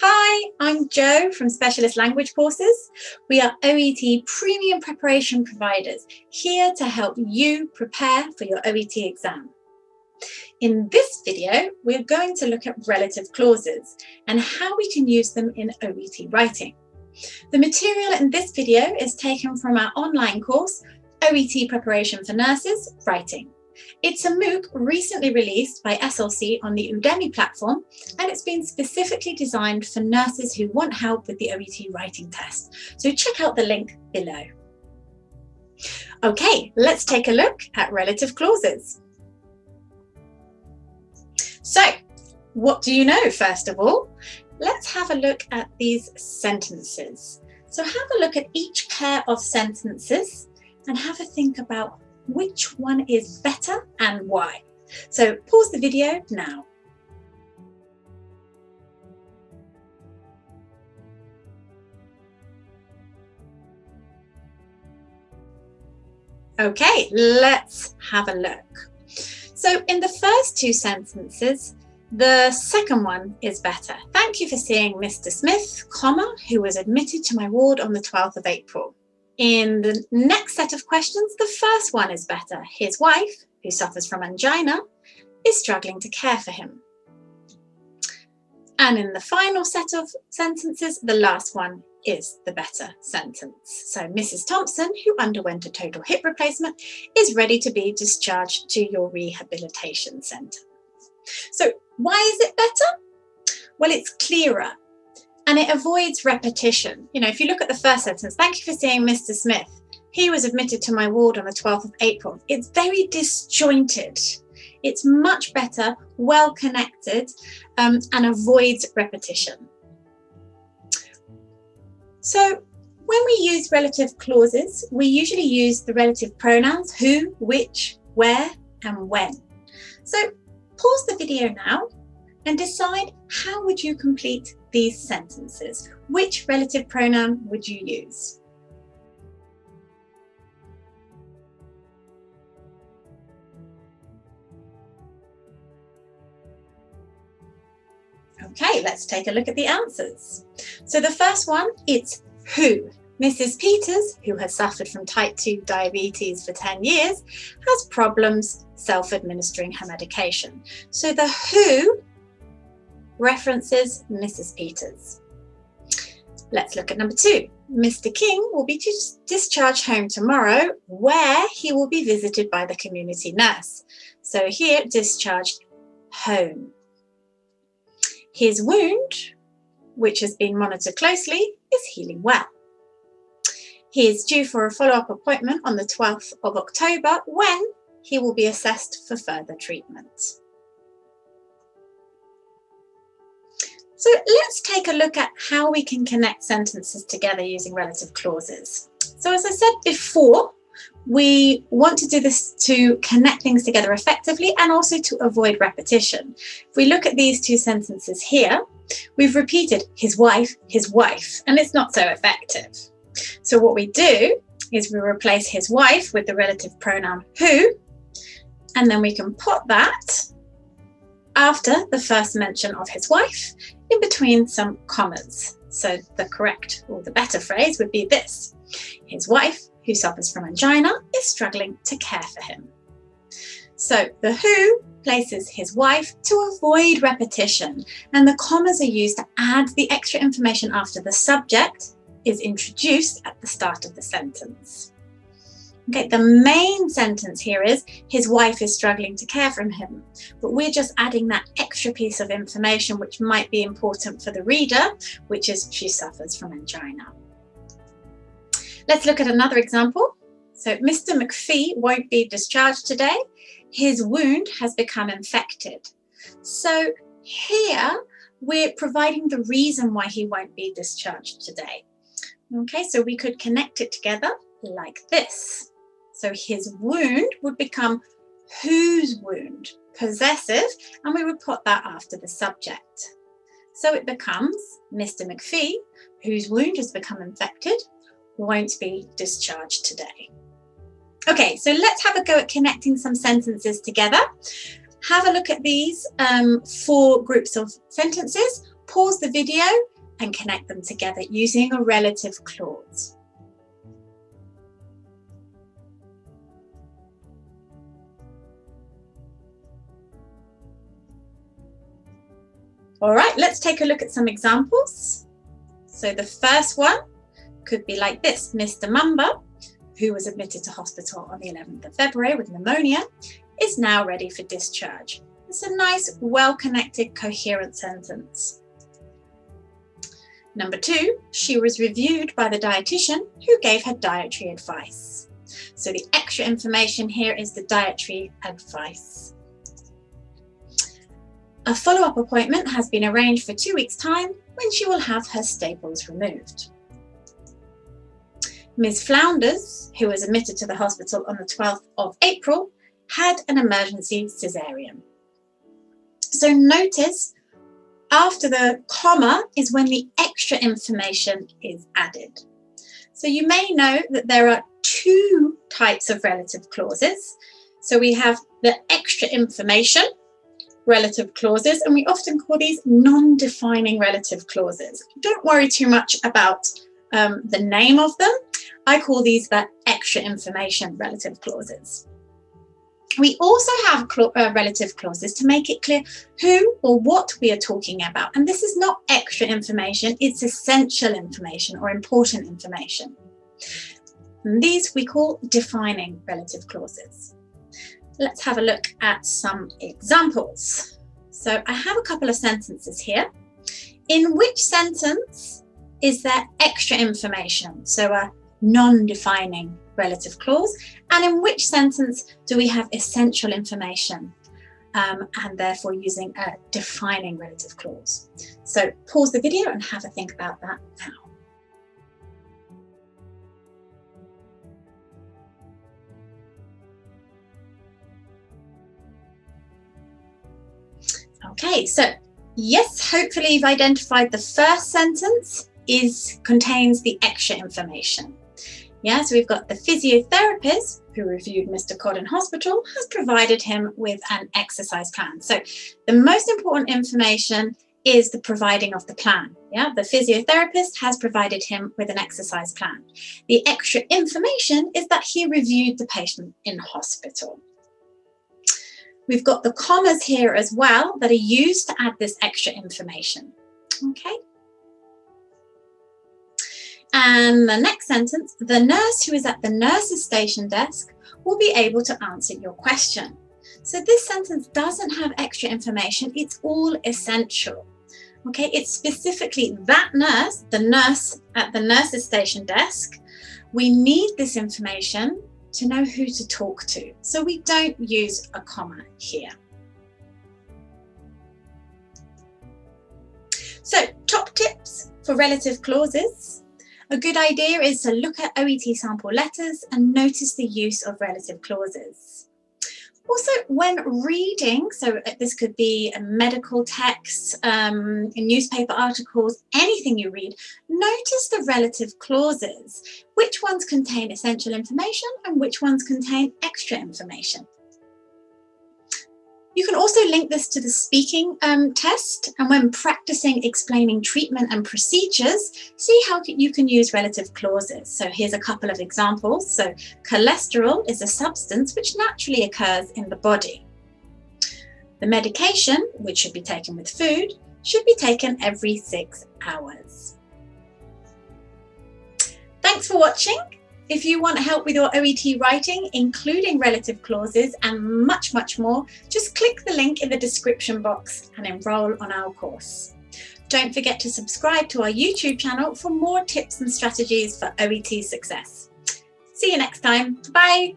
Hi, I'm Jo from Specialist Language Courses. We are OET premium preparation providers here to help you prepare for your OET exam. In this video, we're going to look at relative clauses and how we can use them in OET writing. The material in this video is taken from our online course, OET Preparation for Nurses, Writing. It's a MOOC recently released by SLC on the Udemy platform, and it's been specifically designed for nurses who want help with the OET writing test. So check out the link below. Okay, let's take a look at relative clauses. So, what do you know, first of all? Let's have a look at these sentences. So have a look at each pair of sentences and have a think about which one is better and why. So pause the video now. Okay, let's have a look. So in the first two sentences, the second one is better. Thank you for seeing Mr. Smith, who was admitted to my ward on the 12th of April. In the next set of questions, the first one is better. His wife, who suffers from angina, is struggling to care for him. And in the final set of sentences, the last one is the better sentence. So Mrs. Thompson, who underwent a total hip replacement, is ready to be discharged to your rehabilitation centre. So why is it better? Well, it's clearer. And it avoids repetition. You know, if you look at the first sentence, thank you for seeing Mr. Smith. He was admitted to my ward on the 12th of April. It's very disjointed. It's much better, well connected, and avoids repetition. So when we use relative clauses, we usually use the relative pronouns who, which, where, and when. So pause the video now and decide how would you complete these sentences. Which relative pronoun would you use? Okay, let's take a look at the answers. So the first one, it's who. Mrs. Peters, who has suffered from type 2 diabetes for 10 years, has problems self-administering her medication. So the who references Mrs. Peters. Let's look at number 2. Mr. King will be discharged home tomorrow, where he will be visited by the community nurse. So here, discharged home. His wound, which has been monitored closely, is healing well. He is due for a follow-up appointment on the 12th of October, when he will be assessed for further treatment. So let's take a look at how we can connect sentences together using relative clauses. So as I said before, we want to do this to connect things together effectively and also to avoid repetition. If we look at these two sentences here, we've repeated his wife, and it's not so effective. So what we do is we replace his wife with the relative pronoun who, and then we can put that after the first mention of his wife, in between some commas. So the correct or the better phrase would be this: his wife, who suffers from angina, is struggling to care for him. So the who places his wife to avoid repetition, and the commas are used to add the extra information after the subject is introduced at the start of the sentence. Okay, the main sentence here is his wife is struggling to care for him, but we're just adding that extra piece of information which might be important for the reader, which is she suffers from angina. Let's look at another example. So Mr. McPhee won't be discharged today. His wound has become infected. So here we're providing the reason why he won't be discharged today. Okay, so we could connect it together like this. So his wound would become whose wound, possessive, and we would put that after the subject. So it becomes Mr. McPhee, whose wound has become infected, won't be discharged today. Okay, so let's have a go at connecting some sentences together. Have a look at these 4 groups of sentences. pause the video and connect them together using a relative clause. All right, let's take a look at some examples. So the first one could be like this. Mr. Mumba, who was admitted to hospital on the 11th of February with pneumonia, is now ready for discharge. It's a nice, well-connected, coherent sentence. Number 2, she was reviewed by the dietitian who gave her dietary advice. So the extra information here is the dietary advice. A follow-up appointment has been arranged for 2 weeks' time when she will have her staples removed. Ms. Flounders, who was admitted to the hospital on the 12th of April, had an emergency cesarean. So notice after the comma is when the extra information is added. So you may know that there are 2 types of relative clauses. So we have the extra information relative clauses, and we often call these non-defining relative clauses. Don't worry too much about the name of them. I call these the extra information relative clauses. We also have relative clauses to make it clear who or what we are talking about. And this is not extra information, it's essential information or important information. And these we call defining relative clauses. Let's have a look at some examples. So I have a couple of sentences here. In which sentence is there extra information? So a non-defining relative clause. And in which sentence do we have essential information? And therefore using a defining relative clause. So pause the video and have a think about that now. Okay, so yes, hopefully you've identified the first sentence contains the extra information. Yeah, so we've got the physiotherapist who reviewed Mr. Codd in hospital has provided him with an exercise plan. So the most important information is the providing of the plan. Yeah, the physiotherapist has provided him with an exercise plan. The extra information is that he reviewed the patient in hospital. We've got the commas here as well that are used to add this extra information. Okay. And the next sentence, the nurse who is at the nurse's station desk will be able to answer your question. So this sentence doesn't have extra information, it's all essential. Okay, it's specifically that nurse, the nurse at the nurse's station desk. We need this information to know who to talk to. So we don't use a comma here. So top tips for relative clauses. A good idea is to look at OET sample letters and notice the use of relative clauses. Also, when reading, so this could be a medical text, newspaper articles, anything you read, notice the relative clauses. Which ones contain essential information and which ones contain extra information? You can also link this to the speaking test, and when practicing explaining treatment and procedures, see how you can use relative clauses. So here's a couple of examples. So cholesterol is a substance which naturally occurs in the body. The medication, which should be taken with food, should be taken every 6 hours. Thanks for watching. If you want help with your OET writing, including relative clauses and much, much more, just click the link in the description box and enroll on our course. Don't forget to subscribe to our YouTube channel for more tips and strategies for OET success. See you next time. Bye.